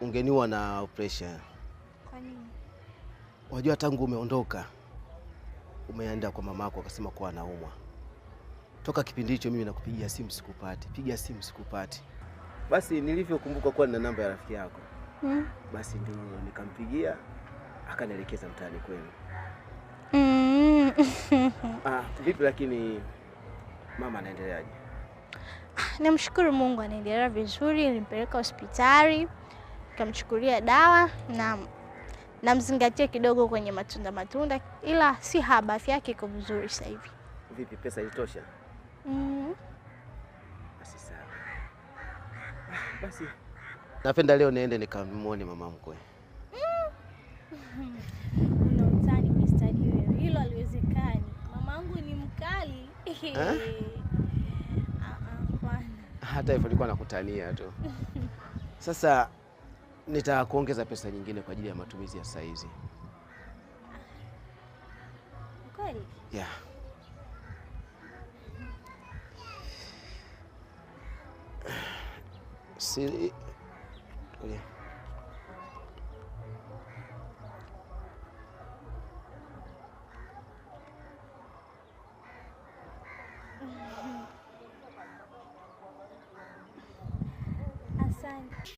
ungeniwa na pressure. Kwa nini? Wajua tangu umeondoka umeenda kwa mamako akasema kuwa anaumwa. Toka kipindi hicho mimi nakupigia simu sikupati, piga simu sikupati. Basi nilivyokumbuka kuwa nina namba ya rafiki yako. Basi ndio nikampigia akanielekeza mtaani kwenu. Vipi lakini mama anaendeleaje? Namshukuru Mungu anaendelea vizuri, nilimpeleka hospitali, nikamchukulia dawa na namzingatia kidogo kwenye matunda ila si haba, afya yake iko vizuri sasa hivi. Vipi pesa ilitosha? Basi sawa. Basi napenda leo niende nikamuone mama mkwe. Una utani Mr. wewe. Hilo haliwezekani. Mamangu ni mkali. Bwana. Hata hivyo nilikuwa nakutania tu. Sasa nitakuongeza pesa nyingine kwa ajili ya matumizi ya saa hizi. Kweli? Yeah. Si Asante.